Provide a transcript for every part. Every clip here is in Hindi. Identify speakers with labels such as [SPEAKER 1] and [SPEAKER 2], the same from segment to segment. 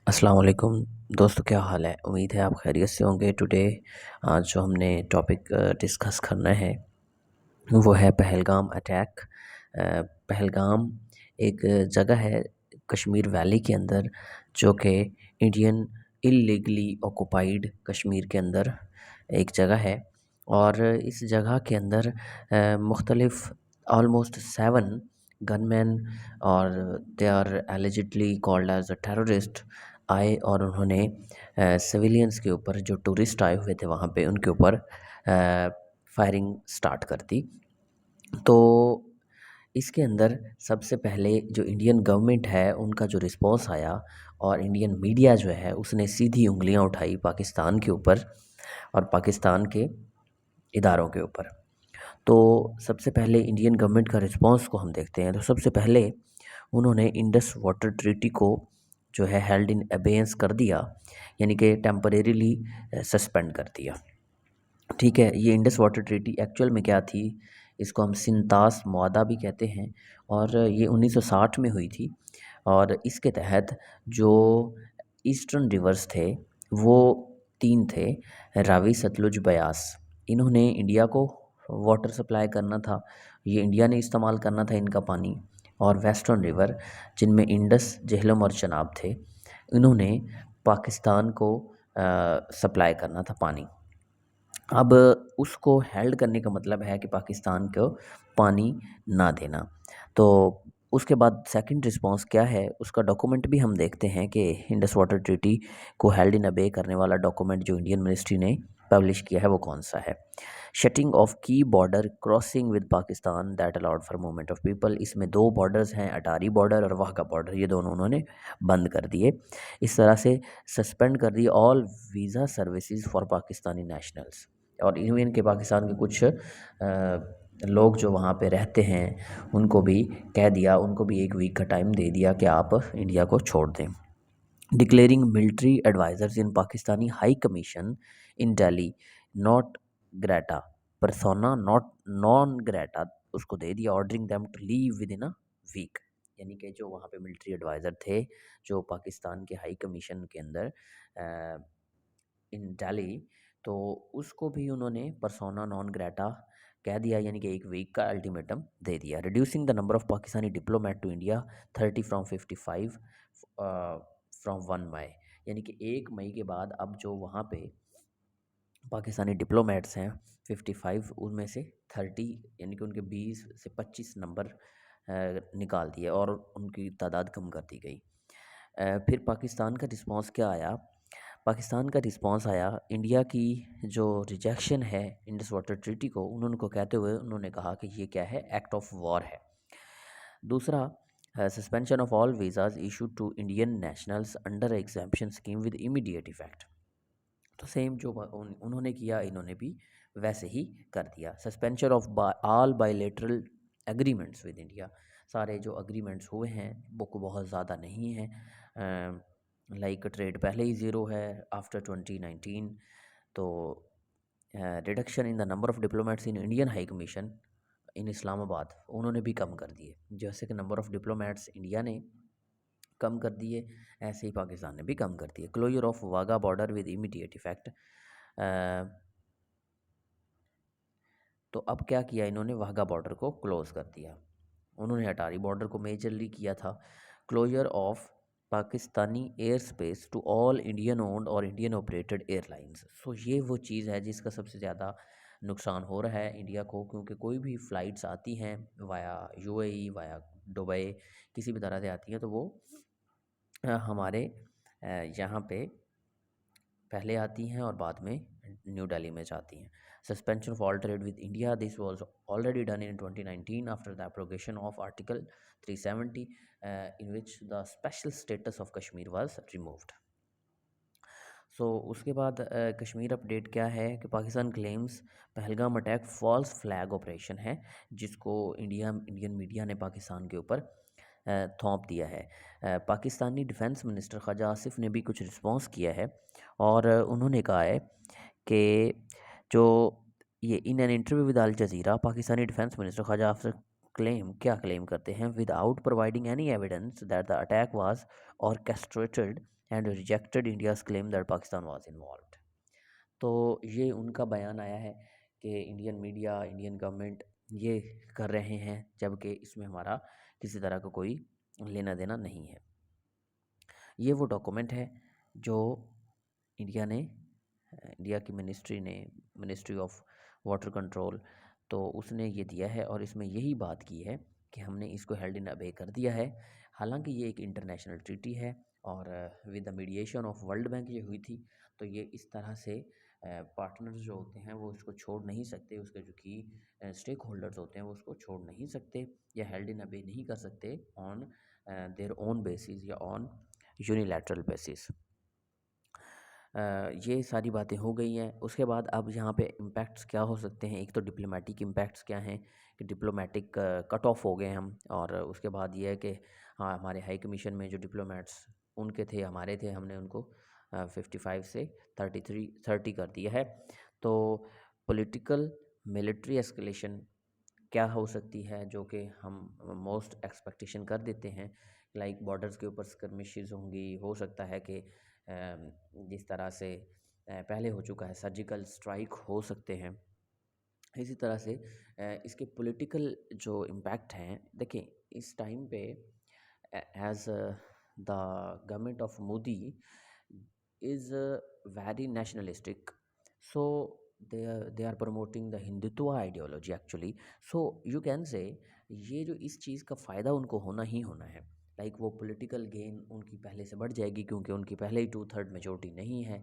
[SPEAKER 1] अस्सलाम वालेकुम दोस्तों, क्या हाल है। उम्मीद है आप खैरियत से होंगे। टुडे आज जो हमने टॉपिक डिस्कस करना है वो है पहलगाम अटैक। पहलगाम एक जगह है कश्मीर वैली के अंदर, जो कि इंडियन इलीगली ऑक्युपाइड कश्मीर के अंदर एक जगह है। और इस जगह के अंदर मुख्तलिफ ऑलमोस्ट 7 गनमैन और they are allegedly called as a terrorist आए, और उन्होंने सिविलियंस के ऊपर, जो टूरिस्ट आए हुए थे वहाँ पे, उनके ऊपर फायरिंग स्टार्ट कर दी। तो इसके अंदर सबसे पहले जो इंडियन गवर्नमेंट है उनका जो रिस्पॉन्स आया, और इंडियन मीडिया जो है उसने सीधी उंगलियां उठाई पाकिस्तान के ऊपर और पाकिस्तान के इदारों के ऊपर। तो सबसे पहले इंडियन गवर्नमेंट का रिस्पॉन्स को हम देखते हैं। तो सबसे पहले उन्होंने इंडस वाटर ट्रीटी को जो है हेल्ड इन अबेयंस कर दिया, यानी कि टेम्परेरीली सस्पेंड कर दिया। ठीक है, ये इंडस वाटर ट्रीटी एक्चुअल में क्या थी, इसको हम सिंतास मुआदा भी कहते हैं, और ये 1960 में हुई थी। और इसके तहत जो ईस्टर्न रिवर्स थे वो 3 थे, रावी, सतलुज, ब्यास। इन्होंने इंडिया को वाटर सप्लाई करना था, ये इंडिया ने इस्तेमाल करना था इनका पानी। और वेस्टर्न रिवर, जिनमें इंडस, झेलम और चनाब थे, इन्होंने पाकिस्तान को सप्लाई करना था पानी। अब उसको हेल्ड करने का मतलब है कि पाकिस्तान को पानी ना देना। तो उसके बाद सेकंड रिस्पांस क्या है, उसका डॉक्यूमेंट भी हम देखते हैं कि इंडस वाटर ट्रीटी को हेल्ड इन अबे करने वाला डॉक्यूमेंट जो इंडियन मिनिस्ट्री ने पब्लिश किया है वो कौन सा है। शटिंग ऑफ की border crossing with Pakistan that allowed for movement of people. इसमें 2 बॉर्डर्स हैं, अटारी बॉर्डर और वाहगा बॉर्डर, ये दोनों उन्होंने बंद कर दिए। इस तरह से सस्पेंड कर दिए all visa services for Pakistani nationals. और इवन के पाकिस्तान के कुछ लोग जो वहाँ पे रहते हैं उनको भी कह दिया, उनको भी 1 वीक का टाइम दे दिया कि आप इंडिया को छोड़ दें। Declaring military advisers in Pakistani high commission in Delhi not grata persona not non grata, उसको दे दिया। Ordering them to leave within a week, यानी कि जो वहाँ पे मिलिट्री एडवाइज़र थे, जो पाकिस्तान के हाई कमीशन के अंदर इन दिल्ली, तो उसको भी उन्होंने परसोना नॉन ग्रेटा कह दिया, यानी कि 1 वीक का अल्टीमेटम दे दिया। Reducing the number of Pakistani diplomat to India 30 from 55 from 1 मई, यानी कि 1 मई के बाद अब जो वहाँ पे पाकिस्तानी डिप्लोमेट्स हैं 55, उनमें से 30 यानी कि उनके 20 से 25 नंबर निकाल दिए और उनकी तादाद कम कर दी गई। फिर पाकिस्तान का रिस्पांस क्या आया। पाकिस्तान का रिस्पांस आया, इंडिया की जो रिजेक्शन है इंडस वाटर ट्रीटी को, उन्होंने को कहते हुए उन्होंने कहा कि ये क्या है, एक्ट ऑफ वॉर है। दूसरा, suspension of all visas issued to Indian nationals under exemption scheme with immediate effect. तो सेम जो उन्होंने किया, इन्होंने भी वैसे ही कर दिया। Suspension of all bilateral agreements with India, सारे जो एग्रीमेंट्स हुए हैं वो को बहुत ज़्यादा नहीं है, लाइक ट्रेड पहले ही ज़ीरो है आफ्टर 2019। तो reduction in the number of diplomats in Indian high commission इन इस्लामाबाद, उन्होंने भी कम कर दिए। जैसे कि नंबर ऑफ डिप्लोमेट्स इंडिया ने कम कर दिए, ऐसे ही पाकिस्तान ने भी कम कर दिए। Closure of Wagah border with immediate effect, तो अब क्या किया इन्होंने, वाघा बॉर्डर को क्लोज़ कर दिया। उन्होंने अटारी बॉर्डर को मेजरली किया था। Closure of Pakistani air space to all Indian owned और इंडियन ऑपरेटेड एयरलाइंस। सो ये वो चीज़ है जिसका सबसे ज़्यादा नुकसान हो रहा है इंडिया को, क्योंकि कोई भी फ़्लाइट्स आती हैं वाया यूएई, वाया दुबई, किसी भी तरह से आती हैं, तो वो हमारे यहाँ पे पहले आती हैं और बाद में न्यू दिल्ली में जाती हैं। Suspension of all trade with India, this was already done in 2019 after the abrogation of article 370 in which the special status of Kashmir was removed. So उसके बाद कश्मीर अपडेट क्या है कि Pakistan claims Pahalgam attack false flag operation है, जिसको इंडियन मीडिया ने पाकिस्तान के ऊपर थोप दिया है। पाकिस्तानी डिफेंस मिनिस्टर ख्वाजा आसिफ ने भी कुछ रिस्पॉन्स किया है, और उन्होंने कहा है कि जो ये in an interview with Al Jazeera, Pakistani defence minister Khawaja Asif claim क्या क्लेम करते हैं, without providing any evidence that the attack was orchestrated and rejected India's claim that Pakistan was involved. तो ये उनका बयान आया है कि इंडियन मीडिया, इंडियन गवर्नमेंट ये कर रहे हैं, जबकि इसमें हमारा किसी तरह का कोई लेना देना नहीं है। ये वो डॉक्यूमेंट है जो इंडिया ने इंडिया की मिनिस्ट्री ने, मिनिस्ट्री ऑफ वाटर कंट्रोल, तो उसने ये दिया है और इसमें यही बात की है कि हमने इसको हेल्ड इन अबे कर दिया है। हालांकि ये एक इंटरनेशनल ट्रीटी है और with the mediation of world bank ये हुई थी, तो ये इस तरह से पार्टनर्स जो होते हैं वो इसको छोड़ नहीं सकते, उसके जो की स्टेक होल्डर्स होते हैं वो उसको छोड़ नहीं सकते या हेल्ड इन अबे नहीं कर सकते ऑन देयर ओन बेसिस या ऑन यूनिलैटरल बेसिस। ये सारी बातें हो गई हैं। उसके बाद अब यहाँ पे इम्पैक्ट्स क्या हो सकते हैं, एक तो डिप्लोमेटिक इम्पैक्ट्स क्या हैं कि डिप्लोमेटिक कट ऑफ हो गए हम, और उसके बाद ये है कि हाँ, हमारे हाई कमीशन में जो डिप्लोमेट्स उनके थे हमारे थे, हमने उनको 55 से 30 कर दिया है। तो पॉलिटिकल मिलिट्री एस्केलेशन क्या हो सकती है, जो कि हम मोस्ट एक्सपेक्टेशन कर देते हैं, लाइक बॉर्डर्स के ऊपर स्कर्मिशेस होंगी, हो सकता है कि जिस तरह से पहले हो चुका है सर्जिकल स्ट्राइक हो सकते हैं। इसी तरह से इसके पॉलिटिकल जो इम्पैक्ट हैं, देखिए इस टाइम पे as the government of Modi is very nationalistic, so they are promoting the Hindutva ideology actually, so you can say ये जो इस चीज़ का फ़ायदा उनको होना ही होना है, लाइक वो पॉलिटिकल गेन उनकी पहले से बढ़ जाएगी क्योंकि उनकी पहले ही 2/3 मेजोरिटी नहीं है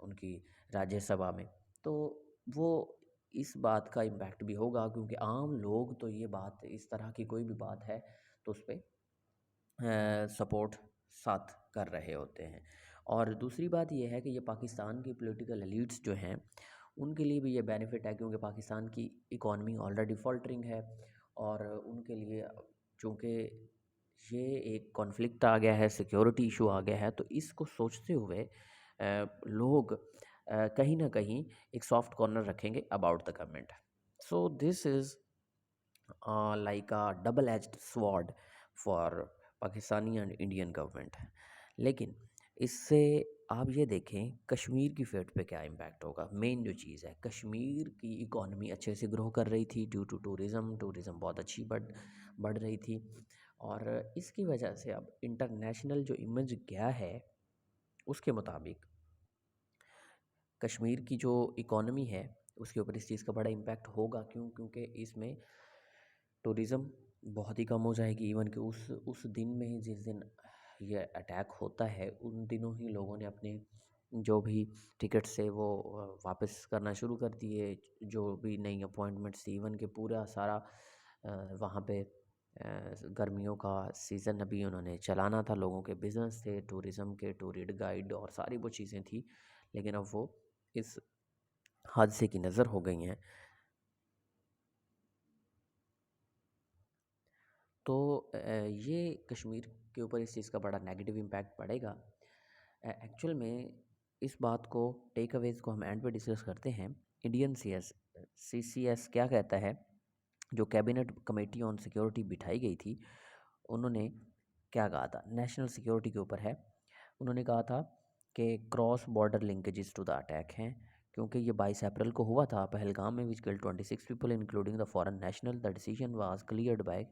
[SPEAKER 1] उनकी राज्यसभा में। तो वो इस बात का इम्पैक्ट भी होगा क्योंकि आम लोग तो ये बात, इस तरह की कोई भी बात है तो उस पर सपोर्ट साथ कर रहे होते हैं। और दूसरी बात ये है कि ये पाकिस्तान की पॉलिटिकल एलीट्स जो हैं उनके लिए भी ये बेनिफिट है क्योंकि पाकिस्तान की इकॉनमी ऑलरेडी फॉल्टरिंग है, और उनके लिए चूँकि ये एक कॉन्फ्लिक्ट आ गया है, सिक्योरिटी इशू आ गया है, तो इसको सोचते हुए लोग कहीं ना कहीं एक सॉफ्ट कॉर्नर रखेंगे about the government. So this is like a double edged sword for Pakistani and Indian government. लेकिन इससे आप ये देखें कश्मीर की फेट पे क्या इम्पैक्ट होगा। मेन जो चीज़ है, कश्मीर की इकॉनमी अच्छे से ग्रो कर रही थी ड्यू टू टूरिज़्म, टूरिज़्म बहुत अच्छी बढ़ रही थी, और इसकी वजह से अब इंटरनेशनल जो इमेज गया है उसके मुताबिक कश्मीर की जो इकॉनमी है उसके ऊपर इस चीज़ का बड़ा इम्पैक्ट होगा। क्यों? क्योंकि इसमें टूरिज़्म बहुत ही कम हो जाएगी। इवन कि उस दिन में ही, जिस दिन ये अटैक होता है, उन दिनों ही लोगों ने अपने जो भी टिकट्स थे वो वापस करना शुरू कर दिए, जो भी नई अपॉइंटमेंट्स थी। इवन कि पूरा सारा वहाँ पे गर्मियों का सीज़न अभी उन्होंने चलाना था, लोगों के बिज़नेस थे टूरिज़्म के, टूरिस्ट गाइड और सारी वो चीज़ें थी, लेकिन अब वो इस हादसे की नज़र हो गई हैं। तो ये कश्मीर के ऊपर इस चीज़ का बड़ा नेगेटिव इम्पैक्ट पड़ेगा। एक्चुअल में इस बात को, टेक अवेज़ को हम एंड पे डिस्कस करते हैं। इंडियन सीसीएस क्या कहता है, जो कैबिनेट कमेटी ऑन सिक्योरिटी बिठाई गई थी, उन्होंने क्या कहा था नेशनल सिक्योरिटी के ऊपर है। उन्होंने कहा था कि cross border linkages to the attack हैं, क्योंकि ये 22 अप्रैल को हुआ था पहलगाम में, which killed 26 people including the foreign national. The decision was cleared by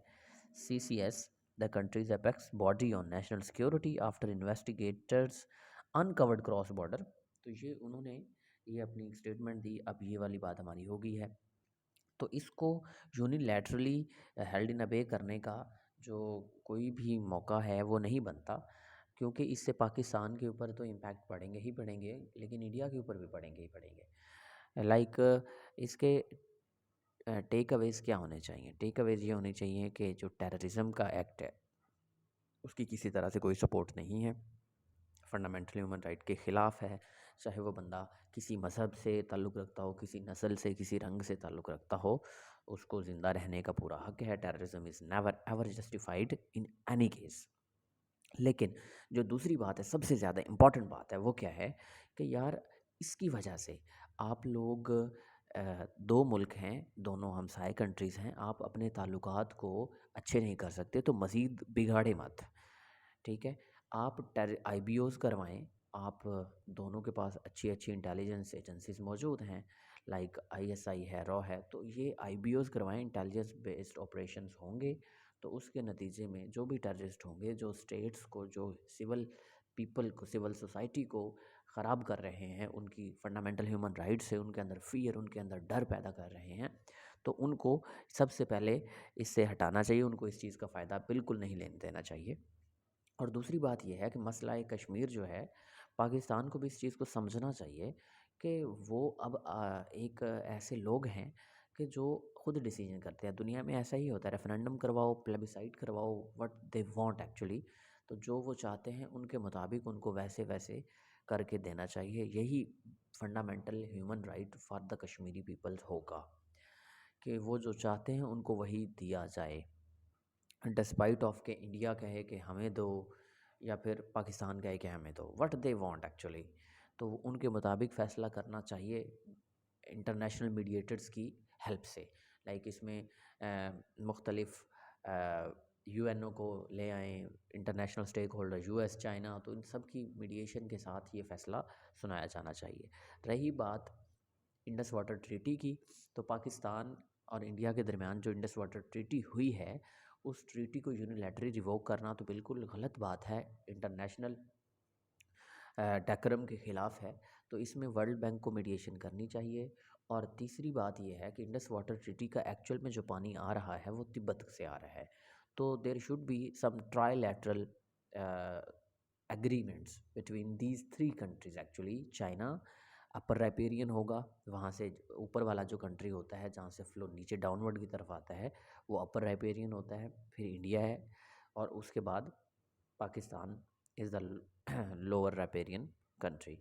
[SPEAKER 1] CCS, the country's apex body on national security, after investigators uncovered cross border। तो ये उन्होंने ये अपनी एक स्टेटमेंट दी। अब ये वाली बात हमारी हो गई है, तो इसको यूनिलैटरली हेल्ड इन अबे करने का जो कोई भी मौका है वो नहीं बनता, क्योंकि इससे पाकिस्तान के ऊपर तो इम्पैक्ट पड़ेंगे ही पड़ेंगे, लेकिन इंडिया के ऊपर भी पड़ेंगे ही पड़ेंगे। लाइक इसके टेक अवेज़ क्या होने चाहिए? टेक अवेज़ ये होने चाहिए कि जो टेररिज्म का एक्ट है उसकी किसी तरह से कोई सपोर्ट नहीं है, फंडामेंटल ह्यूमन राइट के ख़िलाफ़ है। चाहे वो बंदा किसी मज़हब से ताल्लुक़ रखता हो, किसी नस्ल से, किसी रंग से ताल्लुक़ रखता हो, उसको ज़िंदा रहने का पूरा हक़ है। Terrorism is never ever justified in any case. लेकिन जो दूसरी बात है, सबसे ज़्यादा इम्पॉर्टेंट बात है, वो क्या है कि यार इसकी वजह से आप लोग दो मुल्क हैं, दोनों हमसाए कंट्रीज़ हैं, आप अपने ताल्लुकात को अच्छे नहीं कर सकते तो मज़ीद बिगाड़े मत, ठीक है। आप आईबीओज़ करवाएं, आप दोनों के पास अच्छी अच्छी इंटेलिजेंस एजेंसीज मौजूद हैं, लाइक आईएसआई है, रॉ है, तो ये आईबीओज़ करवाएं, इंटेलिजेंस बेस्ड ऑपरेशंस होंगे। तो उसके नतीजे में जो भी टेररिस्ट होंगे, जो स्टेट्स को, जो सिविल पीपल को, सिविल सोसाइटी को ख़राब कर रहे हैं, उनकी फंडामेंटल ह्यूमन राइट्स है, उनके अंदर फ़ियर, उनके अंदर डर पैदा कर रहे हैं, तो उनको सबसे पहले इससे हटाना चाहिए, उनको इस चीज़ का फ़ायदा बिल्कुल नहीं लेने देना चाहिए। और दूसरी बात ये है कि मसला कश्मीर जो है, पाकिस्तान को भी इस चीज़ को समझना चाहिए कि वो अब एक ऐसे लोग हैं कि जो खुद डिसीजन करते हैं। दुनिया में ऐसा ही होता है, रेफरेंडम करवाओ, प्लेबिसाइड करवाओ, व्हाट दे वांट एक्चुअली, तो जो वो चाहते हैं उनके मुताबिक उनको वैसे वैसे करके देना चाहिए। यही fundamental human right for the Kashmiri peoples होगा कि वो जो चाहते हैं उनको वही दिया जाए, डिस्पाइट ऑफ के इंडिया कहे कि हमें दो या फिर पाकिस्तान कहे कि हमें दो, व्हाट दे वांट एक्चुअली, तो उनके मुताबिक फ़ैसला करना चाहिए इंटरनेशनल मीडिएटर्स की हेल्प से। लाइक इसमें मुख्तलिफ़ यूएनओ को ले आएँ, international stakeholder, US, China, तो इन सब की मीडिएशन के साथ ये फ़ैसला सुनाया जाना चाहिए। रही बात इंडस वाटर ट्रीटी की, तो पाकिस्तान और इंडिया के दरमियान जो इंडस वाटर ट्रीटी हुई है, उस ट्रीटी को यूनिलैटरली रिवोक करना तो बिल्कुल गलत बात है, इंटरनेशनल डेकोरम के ख़िलाफ़ है। तो इसमें वर्ल्ड बैंक को मीडिएशन करनी चाहिए। और तीसरी बात ये है कि इंडस वाटर ट्रीटी का एक्चुअल में जो पानी आ रहा है वो तिब्बत से आ रहा है, तो there should be some trilateral agreements between these three countries actually. China upper riparian होगा, वहाँ से ऊपर वाला जो कंट्री होता है जहाँ से फ्लो नीचे डाउनवर्ड की तरफ आता है वो अपर राइपेरियन होता है, फिर इंडिया है, और उसके बाद Pakistan is the lower riparian country.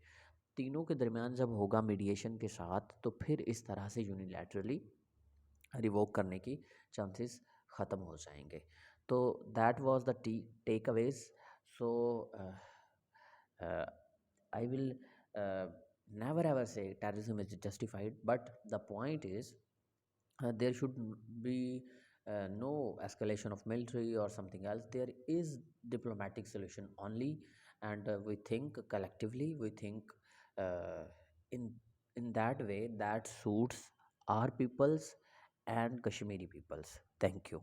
[SPEAKER 1] तीनों के दरमियान जब होगा मीडिएशन के साथ, तो फिर इस तरह से यूनिलैटरली रिवोक करने की चांसेस ख़त्म हो जाएंगे। तो that was the takeaways. So I will never ever say terrorism is justified, but the point is there should be no escalation of military or something else. There is diplomatic solution only, and we think collectively, we think uh, in in that way that suits our peoples and Kashmiri peoples. Thank you.